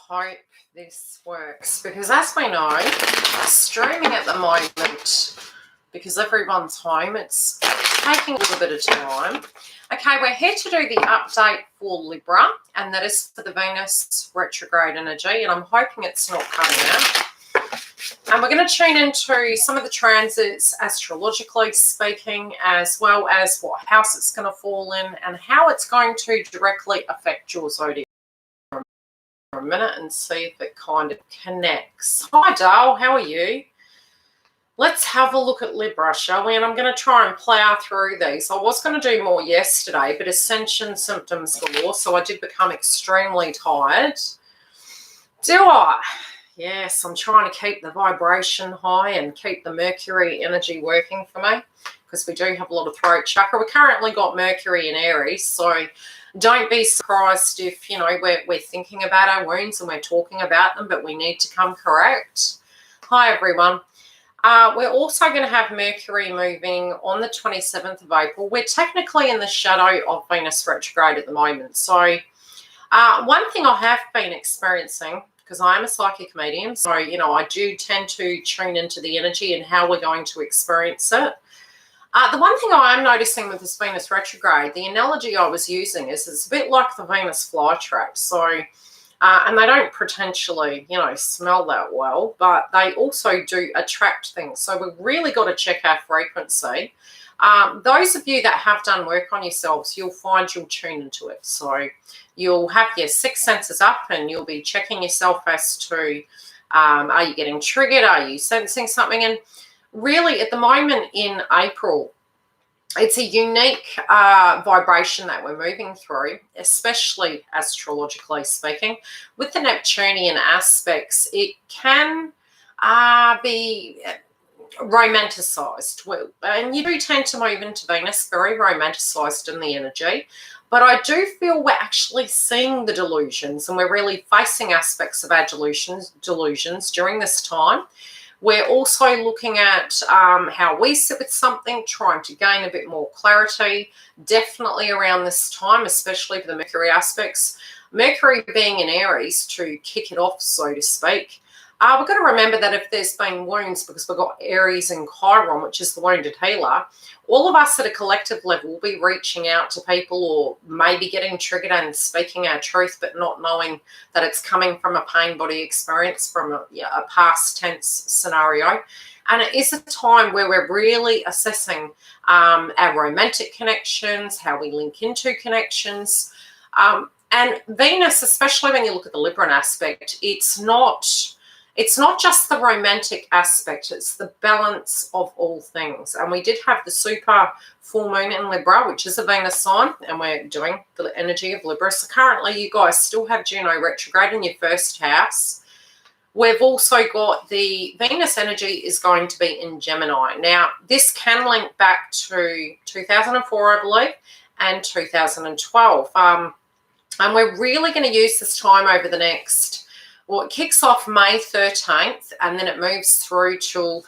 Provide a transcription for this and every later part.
hope this works, because as we know, streaming at the moment, because everyone's home, it's taking a little bit of time. Okay, we're here to do the update for Libra, and that is for the Venus retrograde energy, and I'm hoping it's not cutting out. And we're going to tune into some of the transits, astrologically speaking, as well as what house it's going to fall in and how it's going to directly affect your zodiac for a minute and see if it kind of connects. Hi, Dale. How are you? Let's have a look at Libra, shall we? And I'm going to try and plow through these. I was going to do more yesterday, but ascension symptoms galore, so I did become extremely tired. Do I? Yes, I'm trying to keep the vibration high and keep the Mercury energy working for me, because we do have a lot of throat chakra. We currently got Mercury in Aries, so don't be surprised if, you know, we're thinking about our wounds and we're talking about them, but we need to come correct. Hi, everyone. We're also going to have Mercury moving on the 27th of April. We're technically in the shadow of Venus retrograde at the moment. So one thing I have been experiencing, because I am a psychic medium, so, you know, I do tend to tune into the energy and how we're going to experience it. The one thing I am noticing with this Venus retrograde, the analogy I was using is it's a bit like the Venus flytrap. So, and they don't potentially, you know, smell that well, but they also do attract things. So we've really got to check our frequency. Those of you that have done work on yourselves, you'll find you'll tune into it. So you'll have your six senses up and you'll be checking yourself as to, are you getting triggered? Are you sensing something? And really at the moment in April, it's a unique vibration that we're moving through, especially astrologically speaking. With the Neptunian aspects, it can be romanticized. And you do tend to move into Venus very romanticized in the energy. But I do feel we're actually seeing the delusions, and we're really facing aspects of our delusions during this time. We're also looking at how we sit with something, trying to gain a bit more clarity, definitely around this time, especially for the Mercury aspects. Mercury being in Aries to kick it off, so to speak. We've got to remember that if there's been wounds, because we've got Aries and Chiron, which is the wounded healer, all of us at a collective level will be reaching out to people or maybe getting triggered and speaking our truth, but not knowing that it's coming from a pain body experience, from a past tense scenario. And it is a time where we're really assessing our romantic connections, how we link into connections. And Venus, especially when you look at the Libran aspect, it's not just the romantic aspect, it's the balance of all things. And we did have the super full moon in Libra, which is a Venus sign, and we're doing the energy of Libra. So currently you guys still have Juno retrograde in your first house. We've also got the Venus energy is going to be in Gemini. Now, this can link back to 2004, I believe, and 2012. And we're really going to use this time over the next... Well, it kicks off May 13th and then it moves through till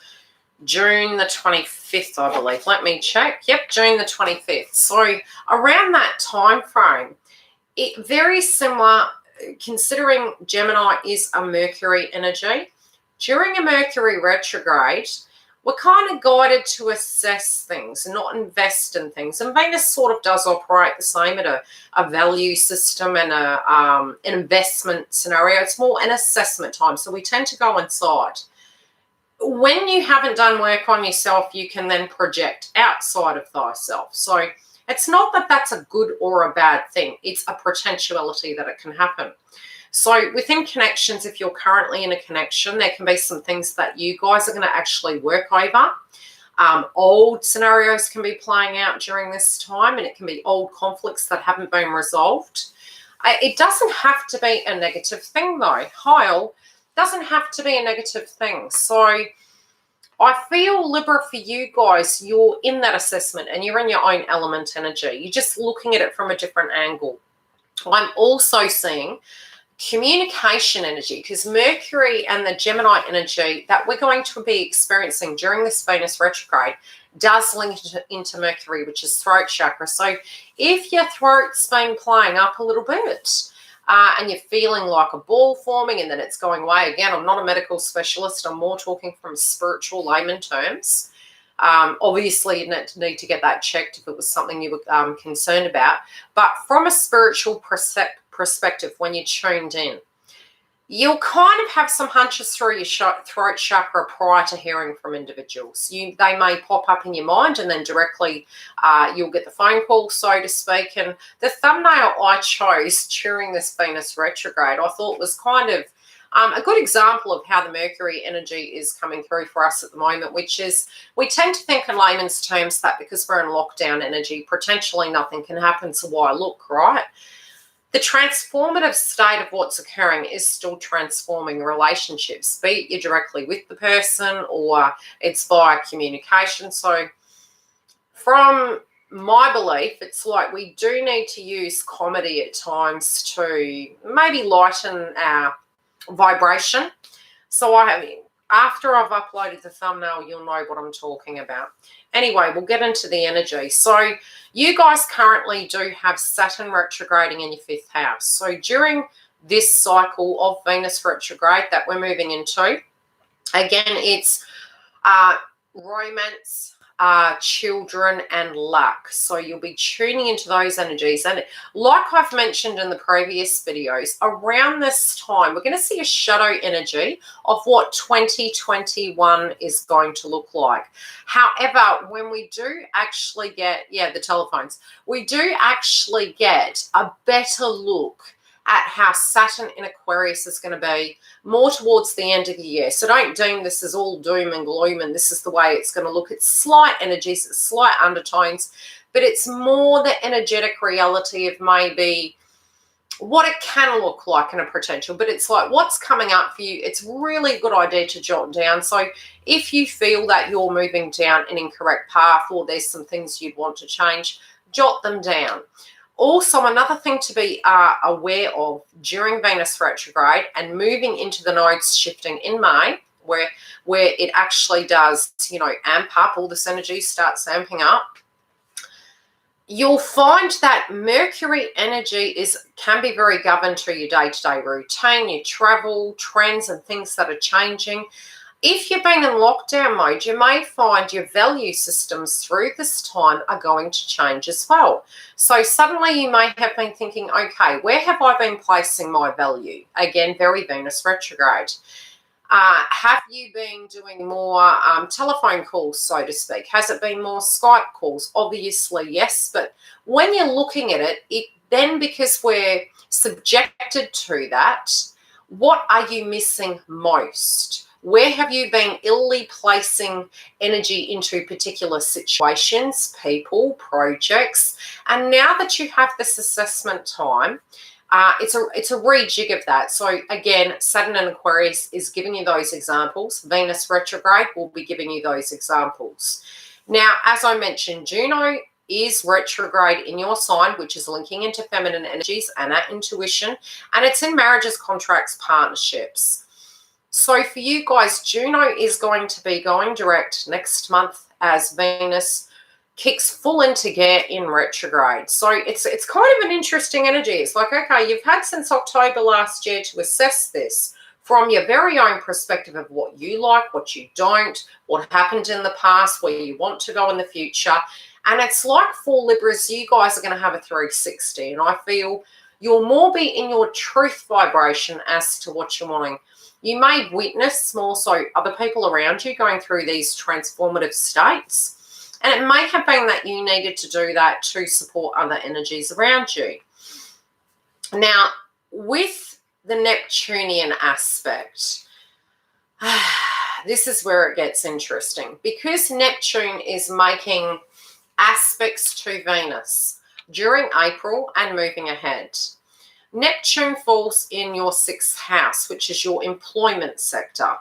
June the 25th, I believe. Let me check. Yep, June the 25th. So around that time frame, it very similar, considering Gemini is a Mercury energy. During a Mercury retrograde, we're kind of guided to assess things and not invest in things. And Venus sort of does operate the same at a value system and an investment scenario. It's more an assessment time. So we tend to go inside. When you haven't done work on yourself, you can then project outside of thyself. So it's not that that's a good or a bad thing. It's a potentiality that it can happen. So within connections, if you're currently in a connection, there can be some things that you guys are going to actually work over. Old scenarios can be playing out during this time, and it can be old conflicts that haven't been resolved. It doesn't have to be a negative thing, though. Heil doesn't have to be a negative thing. So I feel, Libra, for you guys, you're in that assessment and you're in your own element energy. You're just looking at it from a different angle. I'm also seeing communication energy, because Mercury and the Gemini energy that we're going to be experiencing during this Venus retrograde does link into Mercury, which is throat chakra. So if your throat's been playing up a little bit, and you're feeling like a ball forming and then it's going away. Again, I'm not a medical specialist. I'm more talking from spiritual layman terms. Obviously, you need to get that checked if it was something you were concerned about. But from a spiritual perspective, when you're tuned in, you'll kind of have some hunches through your throat chakra prior to hearing from individuals. They may pop up in your mind and then directly you'll get the phone call, so to speak. And the thumbnail I chose during this Venus retrograde, I thought was kind of a good example of how the Mercury energy is coming through for us at the moment, which is we tend to think in layman's terms that because we're in lockdown energy, potentially nothing can happen, so why look, right? The transformative state of what's occurring is still transforming relationships, be it you're directly with the person or it's via communication. So from my belief, it's like we do need to use comedy at times to maybe lighten our vibration. So after I've uploaded the thumbnail, you'll know what I'm talking about. Anyway, we'll get into the energy. So you guys currently do have Saturn retrograding in your 5th house. So during this cycle of Venus retrograde that we're moving into, again, it's romance, children, and luck. So you'll be tuning into those energies. And like I've mentioned in the previous videos, around this time, we're going to see a shadow energy of what 2021 is going to look like. However, when we do actually get, the telephones, we do actually get a better look at how Saturn in Aquarius is going to be more towards the end of the year. So don't deem this as all doom and gloom and this is the way it's going to look. It's slight energies, it's slight undertones, but it's more the energetic reality of maybe what it can look like in a potential. But it's like what's coming up for you, it's really a good idea to jot down. So if you feel that you're moving down an incorrect path or there's some things you'd want to change, jot them down. Also, another thing to be aware of during Venus retrograde and moving into the nodes shifting in May, where it actually does, amp up, all this energy starts amping up, you'll find that Mercury energy can be very governed to your day-to-day routine, your travel, trends, and things that are changing. If you've been in lockdown mode, you may find your value systems through this time are going to change as well. So suddenly you may have been thinking, okay, where have I been placing my value? Again, very Venus retrograde. Have you been doing more telephone calls, so to speak? Has it been more Skype calls? Obviously, yes. But when you're looking at it, then because we're subjected to that, what are you missing most? Where have you been illy placing energy into particular situations, people, projects? And now that you have this assessment time, it's a rejig of that. So again, Saturn and Aquarius is giving you those examples. Venus retrograde will be giving you those examples. Now, as I mentioned, Juno is retrograde in your sign, which is linking into feminine energies and that intuition, and it's in marriages, contracts, partnerships. So for you guys, Juno is going to be going direct next month as Venus kicks full into gear in retrograde. So it's kind of an interesting energy. It's like, okay, you've had since October last year to assess this from your very own perspective of what you like, what you don't, what happened in the past, where you want to go in the future. And it's like for Libras, you guys are going to have a 360. And I feel you'll more be in your truth vibration as to what you're wanting. You may witness more so other people around you going through these transformative states. And it may have been that you needed to do that to support other energies around you. Now, with the Neptunian aspect, this is where it gets interesting. Because Neptune is making aspects to Venus during April and moving ahead. Neptune falls in your 6th house, which is your employment sector.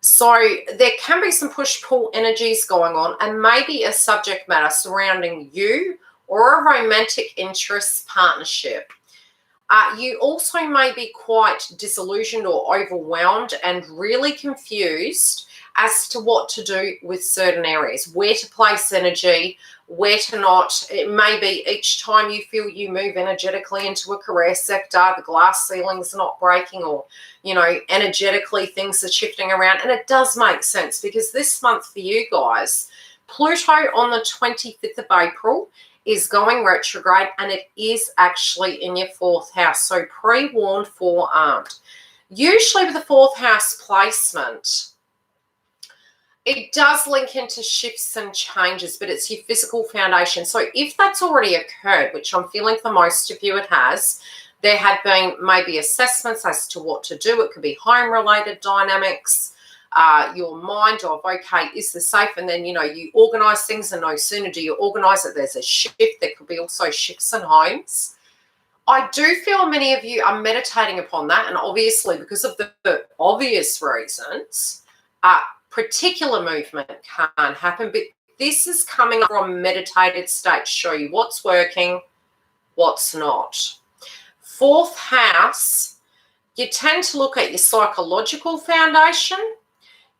So there can be some push-pull energies going on and maybe a subject matter surrounding you or a romantic interest partnership. You also may be quite disillusioned or overwhelmed and really confused as to what to do with certain areas, where to place energy, where to not. It may be each time you feel you move energetically into a career sector, the glass ceiling's not breaking, or, you know, energetically things are shifting around. And it does make sense because this month for you guys, Pluto on the 25th of April is going retrograde, and it is actually in your 4th house. So pre-warned, forearmed. Usually with the 4th house placement, it does link into shifts and changes, but it's your physical foundation. So if that's already occurred, which I'm feeling for most of you it has, there have been maybe assessments as to what to do. It could be home-related dynamics, your mind of, okay, is this safe? And then, you know, you organise things, and no sooner do you organise it, there's a shift. There could be also shifts in homes. I do feel many of you are meditating upon that, and obviously because of the obvious reasons, particular movement can't happen, but this is coming from meditated state to show you what's working, what's not. 4th house, you tend to look at your psychological foundation.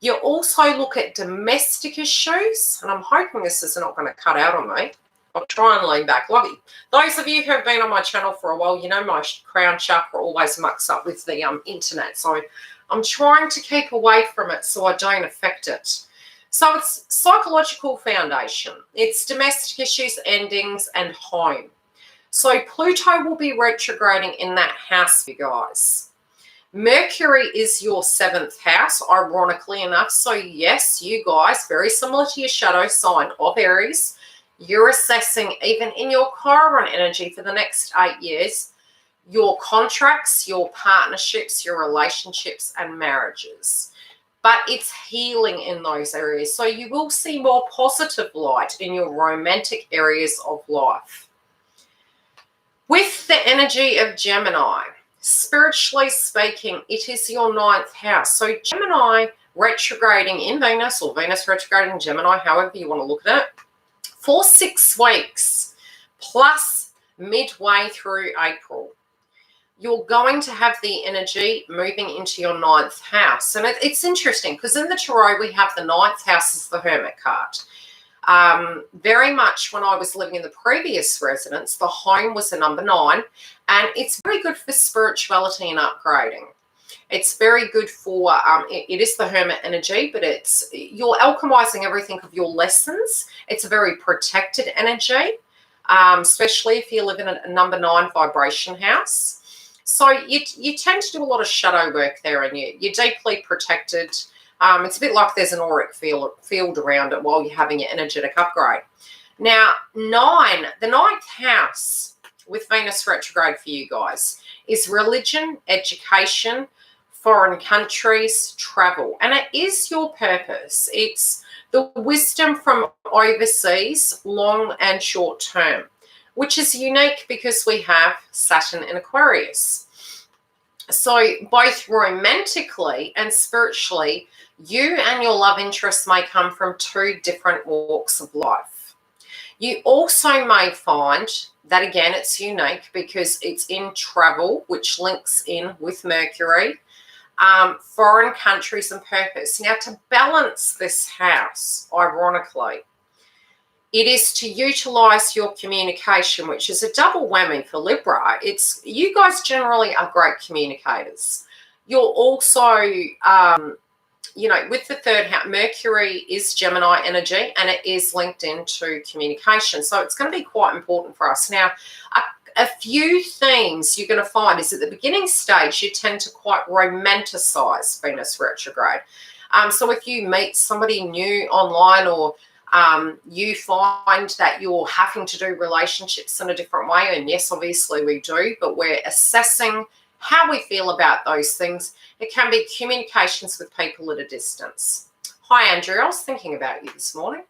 You also look at domestic issues, and I'm hoping this is not going to cut out on me. I'll try and lean back. Like those of you who have been on my channel for a while, you know my crown chakra always mucks up with the internet, so I'm trying to keep away from it so I don't affect it. So it's psychological foundation. It's domestic issues, endings, and home. So Pluto will be retrograding in that house, you guys. Mercury is your 7th house, ironically enough. So yes, you guys, very similar to your shadow sign of Aries, you're assessing, even in your Chiron energy for the next 8 years, your contracts, your partnerships, your relationships, and marriages. But it's healing in those areas. So you will see more positive light in your romantic areas of life. With the energy of Gemini, spiritually speaking, it is your 9th house. So Gemini retrograding in Venus, or Venus retrograding in Gemini, however you want to look at it, for 6 weeks, plus midway through April, you're going to have the energy moving into your 9th house. And it's interesting because in the tarot, we have the 9th house as the Hermit card. Very much when I was living in the previous residence, the home was a number 9, and it's very good for spirituality and upgrading. It's very good for, it is the Hermit energy, but you're alchemizing everything of your lessons. It's a very protected energy, especially if you live in a number 9 vibration house. So you tend to do a lot of shadow work there, and you're deeply protected. It's a bit like there's an auric field around it while you're having your energetic upgrade. Now, the 9th house with Venus retrograde for you guys is religion, education, foreign countries, travel. And it is your purpose. It's the wisdom from overseas, long and short term, which is unique because we have Saturn in Aquarius. So both romantically and spiritually, you and your love interest may come from 2 different walks of life. You also may find that, again, it's unique because it's in travel, which links in with Mercury, foreign countries, and purpose. Now, to balance this house, ironically, it is to utilize your communication, which is a double whammy for Libra. You guys generally are great communicators. You're also, you know, with the 3rd house, Mercury is Gemini energy, and it is linked into communication. So it's going to be quite important for us. Now, a few themes you're going to find is at the beginning stage, you tend to quite romanticize Venus retrograde. So if you meet somebody new online, or you find that you're having to do relationships in a different way, and yes, obviously we do, but we're assessing how we feel about those things. It can be communications with people at a distance. Hi, Andrew. I was thinking about you this morning.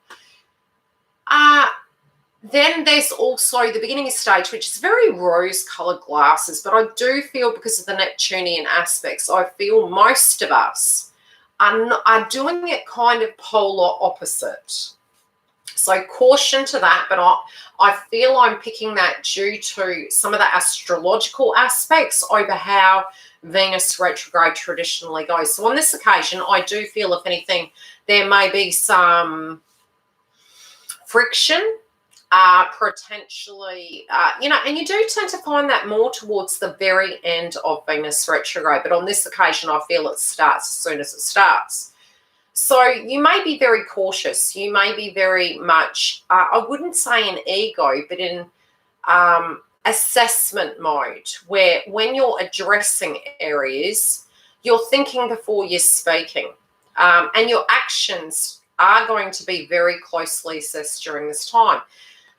Then there's also the beginning stage, which is very rose-coloured glasses, but I do feel because of the Neptunian aspects, I feel most of us are doing it kind of polar opposite. So caution to that, but I feel I'm picking that due to some of the astrological aspects over how Venus retrograde traditionally goes. So on this occasion, I do feel, if anything, there may be some friction potentially, and you do tend to find that more towards the very end of Venus retrograde. But on this occasion, I feel it starts as soon as it starts. So you may be very cautious. You may be very much, I wouldn't say in ego, but in assessment mode, where when you're addressing areas, you're thinking before you're speaking. And your actions are going to be very closely assessed during this time.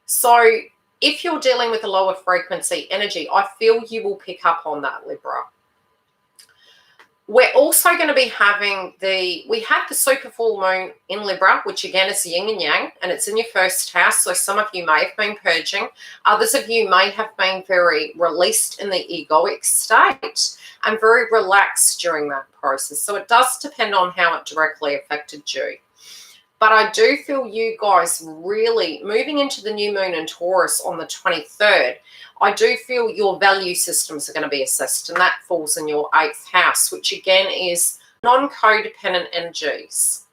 So if you're dealing with a lower frequency energy, I feel you will pick up on that, Libra. We're also going to be having we have the super full moon in Libra, which again is yin and yang, and it's in your first house. So some of you may have been purging. Others of you may have been very released in the egoic state and very relaxed during that process. So it does depend on how it directly affected you. But I do feel you guys really moving into the new moon in Taurus on the 23rd. I do feel your value systems are going to be assessed, and that falls in your 8th house, which again is non-codependent energies.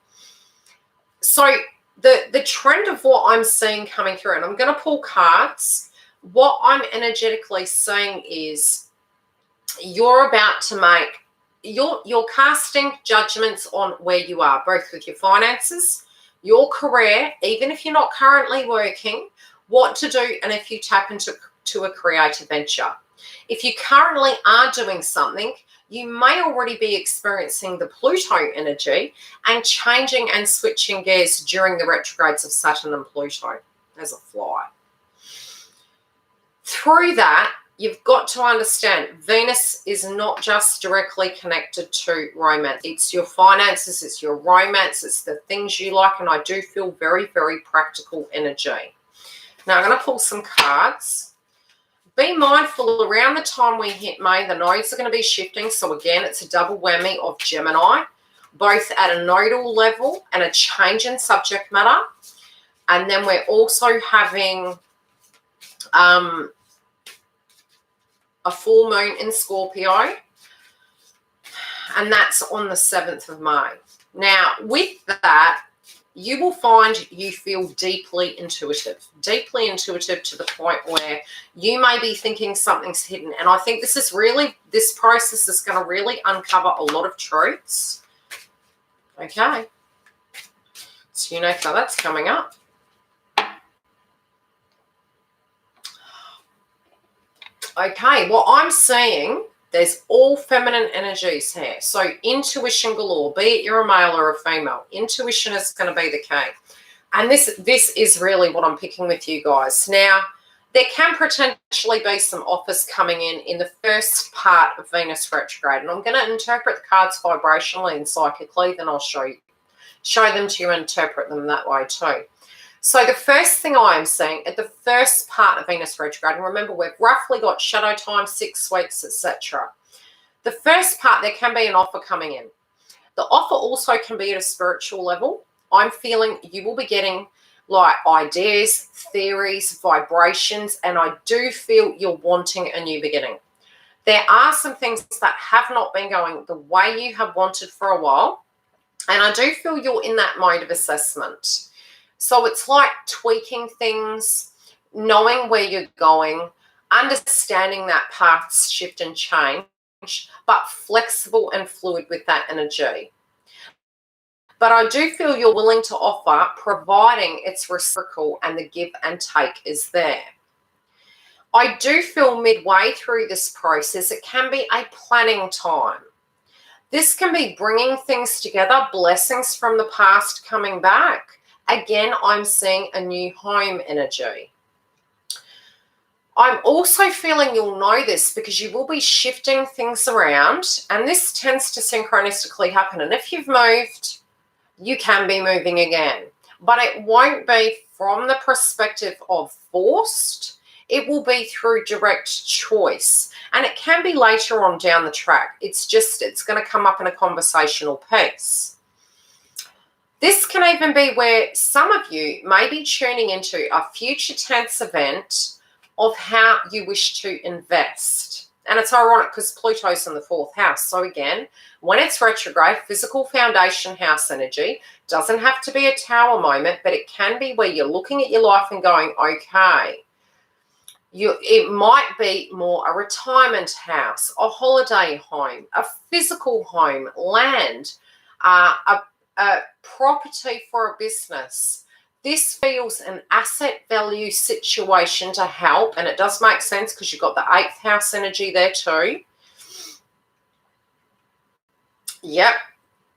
So the trend of what I'm seeing coming through, and I'm going to pull cards, what I'm energetically seeing is you're about to make, you're casting judgments on where you are, both with your finances, your career, even if you're not currently working, what to do, and if you tap into a creative venture. If you currently are doing something, you may already be experiencing the Pluto energy and changing and switching gears during the retrogrades of Saturn and Pluto as a fly. Through that, you've got to understand Venus is not just directly connected to romance. It's your finances, it's your romance, it's the things you like, and I do feel very, very practical energy. Now I'm going to pull some cards. Be mindful around the time we hit May, the nodes are going to be shifting. So again, it's a double whammy of Gemini, both at a nodal level and a change in subject matter. And then we're also having a full moon in Scorpio, and that's on the 7th of May. Now, with that, you will find you feel deeply intuitive to the point where you may be thinking something's hidden. And I think this process is going to really uncover a lot of truths. Okay. So you know how that's coming up. Okay, what I'm seeing, there's all feminine energies here. So intuition galore, be it you're a male or a female. Intuition is going to be the key. And this is really what I'm picking with you guys. Now, there can potentially be some offers coming in the first part of Venus retrograde. And I'm going to interpret the cards vibrationally and psychically, then I'll show them to you and interpret them that way too. So the first thing I am seeing at the first part of Venus retrograde, and remember we've roughly got shadow time, 6 weeks, etc. The first part, there can be an offer coming in. The offer also can be at a spiritual level. I'm feeling you will be getting like ideas, theories, vibrations, and I do feel you're wanting a new beginning. There are some things that have not been going the way you have wanted for a while, and I do feel you're in that mode of assessment. So it's like tweaking things, knowing where you're going, understanding that paths shift and change, but flexible and fluid with that energy. But I do feel you're willing to offer, providing it's reciprocal and the give and take is there. I do feel midway through this process, it can be a planning time. This can be bringing things together, blessings from the past coming back. Again, I'm seeing a new home energy. I'm also feeling you'll know this because you will be shifting things around, and this tends to synchronistically happen. And if you've moved, you can be moving again. But it won't be from the perspective of forced. It will be through direct choice. And it can be later on down the track. It's going to come up in a conversational piece. This can even be where some of you may be tuning into a future tense event of how you wish to invest. And it's ironic because Pluto's in the 4th house. So again, when it's retrograde, physical foundation house energy, doesn't have to be a tower moment, but it can be where you're looking at your life and going, okay, it might be more a retirement house, a holiday home, a physical home, land, a property for a business. This feels an asset value situation to help, and it does make sense because you've got the 8th house energy there too. Yep,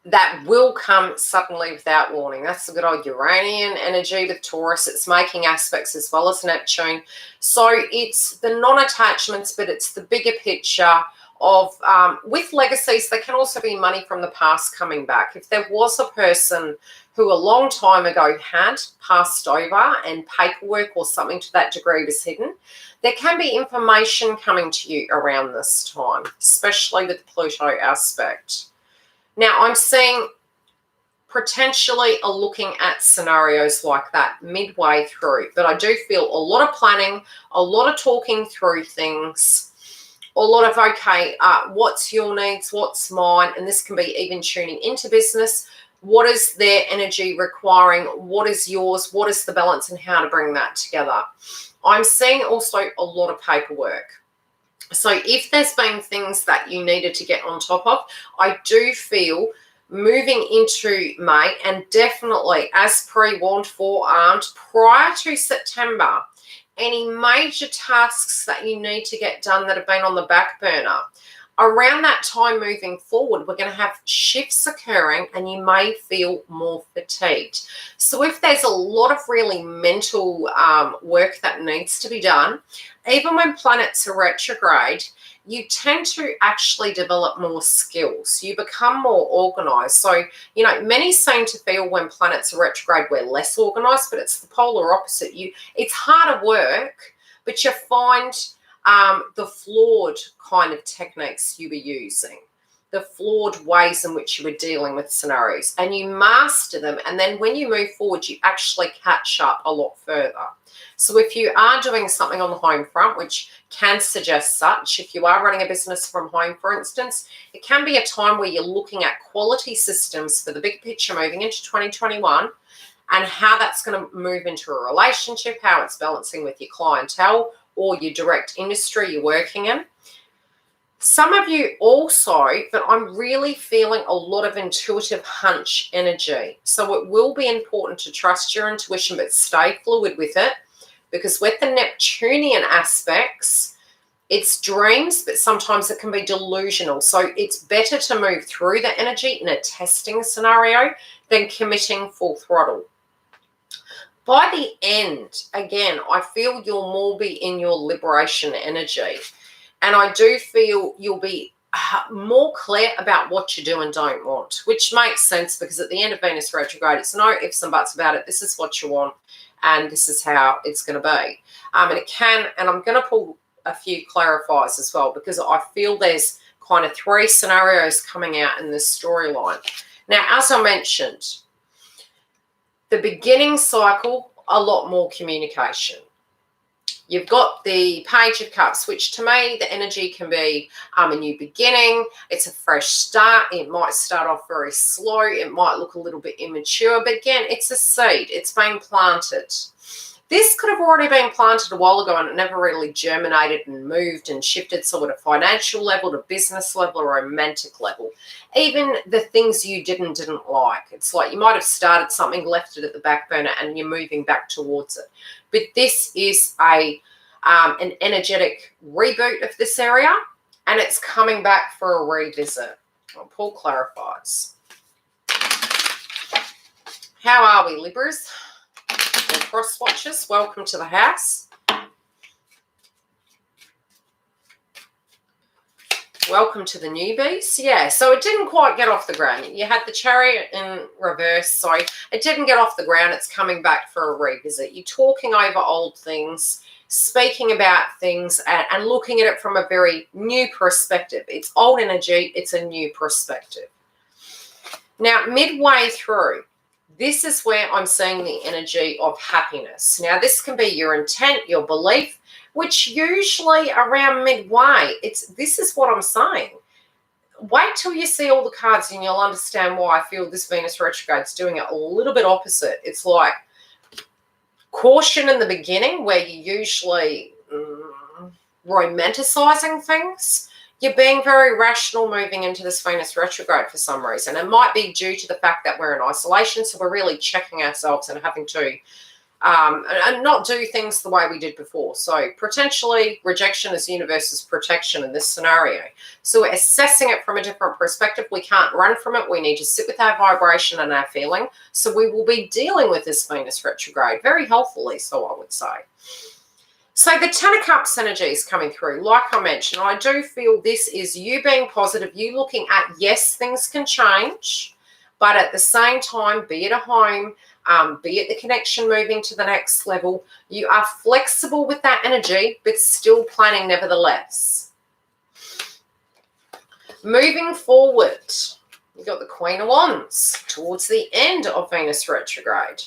that will come suddenly without warning. That's the good old Uranian energy with Taurus. It's making aspects as well as Neptune. So it's the non-attachments, but it's the bigger picture of, with legacies, there can also be money from the past coming back. If there was a person who a long time ago had passed over and paperwork or something to that degree was hidden, there can be information coming to you around this time, especially with the Pluto aspect. Now, I'm seeing potentially looking at scenarios like that midway through, but I do feel a lot of planning, a lot of talking through things, a lot of, okay, what's your needs, what's mine, and this can be even tuning into business. What is their energy requiring? What is yours? What is the balance and how to bring that together? I'm seeing also a lot of paperwork. So if there's been things that you needed to get on top of, I do feel moving into May, and definitely as pre-warned, forearmed, prior to September, any major tasks that you need to get done that have been on the back burner, around that time moving forward, we're going to have shifts occurring and you may feel more fatigued. So if there's a lot of really mental work that needs to be done, even when planets are retrograde, you tend to actually develop more skills. You become more organized. So, you know, many seem to feel when planets are retrograde, we're less organized, but it's the polar opposite. It's harder work, but you find the flawed kind of techniques you were using, the flawed ways in which you were dealing with scenarios, and you master them. And then when you move forward, you actually catch up a lot further. So if you are doing something on the home front, which can suggest such, if you are running a business from home, for instance, it can be a time where you're looking at quality systems for the big picture moving into 2021 and how that's going to move into a relationship, how it's balancing with your clientele or your direct industry you're working in. Some of you also, but I'm really feeling a lot of intuitive hunch energy. So it will be important to trust your intuition, but stay fluid with it, because with the Neptunian aspects, it's dreams, but sometimes it can be delusional. So it's better to move through the energy in a testing scenario than committing full throttle. By the end, again, I feel you'll more be in your liberation energy. And I do feel you'll be more clear about what you do and don't want, which makes sense because at the end of Venus retrograde, it's no ifs and buts about it. This is what you want and this is how it's going to be. And it can, and I'm going to pull a few clarifiers as well because I feel there's kind of 3 scenarios coming out in this storyline. Now, as I mentioned, the beginning cycle, a lot more communication. You've got the Page of Cups, which to me, the energy can be a new beginning. It's a fresh start. It might start off very slow. It might look a little bit immature. But again, it's a seed. It's being planted. This could have already been planted a while ago and it never really germinated and moved and shifted. So at a financial level, to business level, a romantic level, even the things you didn't like. It's like you might have started something, left it at the back burner, and you're moving back towards it. But this is an energetic reboot of this area, and it's coming back for a revisit. Paul clarifies. How are we, Libras? Cross watchers, welcome to the house. Welcome to the newbies. Yeah, so it didn't quite get off the ground. You had the Chariot in reverse, so it didn't get off the ground. It's coming back for a revisit. You're talking over old things, speaking about things, and looking at it from a very new perspective. It's old energy. It's a new perspective. Now, midway through, this is where I'm seeing the energy of happiness. Now, this can be your intent, your belief, which usually around midway, this is what I'm saying. Wait till you see all the cards and you'll understand why I feel this Venus retrograde is doing it a little bit opposite. It's like caution in the beginning, where you're usually romanticizing things. You're being very rational moving into this Venus retrograde for some reason. It might be due to the fact that we're in isolation, so we're really checking ourselves and having to and not do things the way we did before. So potentially rejection is universe's protection in this scenario. So we're assessing it from a different perspective. We can't run from it. We need to sit with our vibration and our feeling. So we will be dealing with this Venus retrograde very healthfully, so I would say. So the Ten of Cups energy is coming through. Like I mentioned, I do feel this is you being positive, you looking at, yes, things can change, but at the same time, be it a home, be it the connection moving to the next level, you are flexible with that energy, but still planning nevertheless. Moving forward, you've got the Queen of Wands towards the end of Venus retrograde.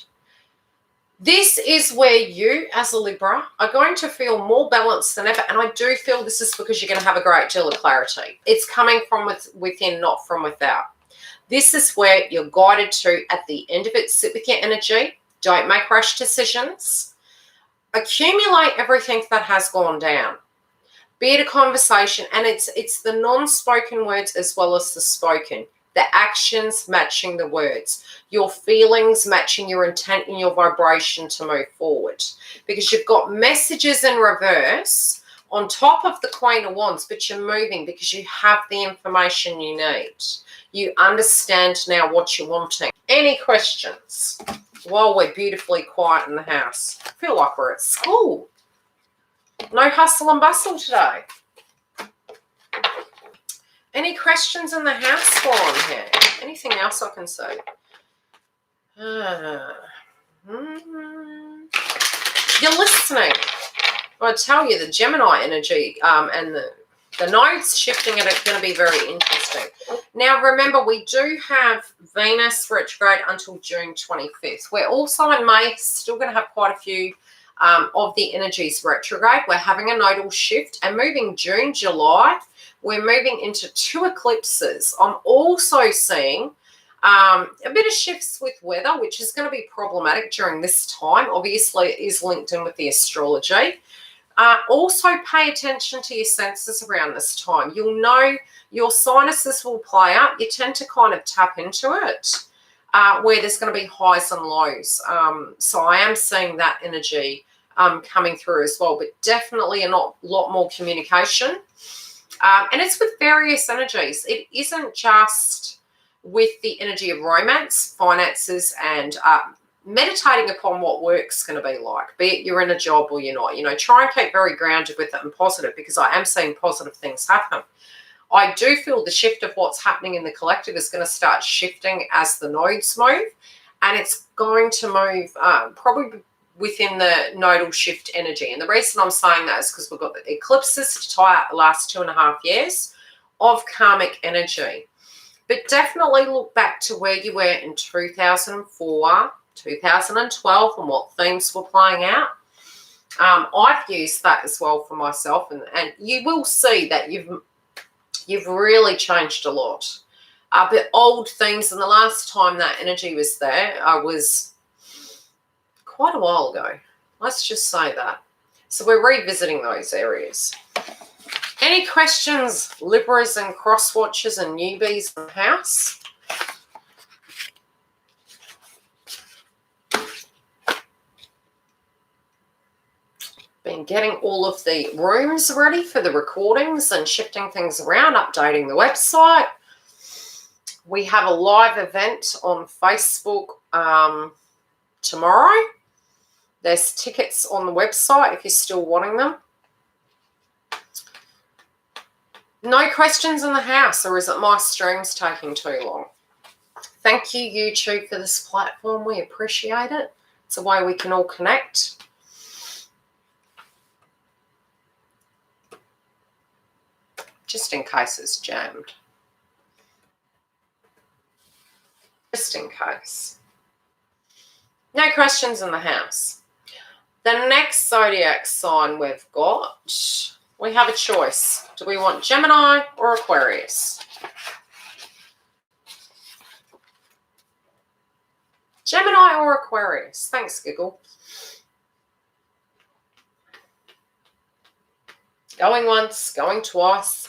This is where you, as a Libra, are going to feel more balanced than ever. And I do feel this is because you're going to have a great deal of clarity. It's coming from within, not from without. This is where you're guided to, at the end of it, sit with your energy. Don't make rash decisions. Accumulate everything that has gone down. Be it a conversation, and it's the non-spoken words as well as the spoken. The actions matching the words. Your feelings matching your intent and your vibration to move forward. Because you've got messages in reverse on top of the Queen of Wands, but you're moving because you have the information you need. You understand now what you're wanting. Any questions while we're beautifully quiet in the house? I feel like we're at school. No hustle and bustle today. Any questions in the house while I'm here? Anything else I can say? You're listening. I tell you, the Gemini energy and the nodes shifting it are going to be very interesting. Now, remember, we do have Venus retrograde until June 25th. We're also in May, still going to have quite a few of the energies retrograde. We're having a nodal shift, and moving June, July, we're moving into 2 eclipses. I'm also seeing a bit of shifts with weather, which is going to be problematic during this time. Obviously, it is linked in with the astrology. Also, pay attention to your senses around this time. You'll know your sinuses will play up. You tend to kind of tap into it, where there's going to be highs and lows. So I am seeing that energy coming through as well, but definitely a lot more communication. And it's with various energies. It isn't just with the energy of romance, finances, and meditating upon what work's going to be like, be it you're in a job or you're not. You know, try and keep very grounded with it and positive, because I am seeing positive things happen. I do feel the shift of what's happening in the collective is going to start shifting as the nodes move, and it's going to move probably within the nodal shift energy. And the reason I'm saying that is because we've got the eclipses to tie out the last 2.5 years of karmic energy. But definitely look back to where you were in 2004, 2012, and what themes were playing out. I've used that as well for myself, and you will see that you've really changed a lot. But old themes, and the last time that energy was there was quite a while ago. Let's just say that. So we're revisiting those areas. Any questions, Libras and cross watchers and newbies in the house? Been getting all of the rooms ready for the recordings and shifting things around, updating the website. We have a live event on Facebook tomorrow. There's tickets on the website if you're still wanting them. No questions in the house, or is it my stream's taking too long? Thank you, YouTube, for this platform. We appreciate it. It's a way we can all connect. Just in case it's jammed. Just in case. No questions in the house. The next zodiac sign we've got, we have a choice. Do we want Gemini or Aquarius? Gemini or Aquarius? Thanks, Giggle. Going once, going twice.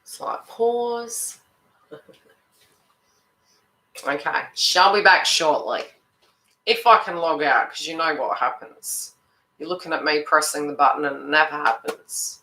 Slight pause. Okay, shall be back shortly. If I can log out, because you know what happens. You're looking at me pressing the button and it never happens.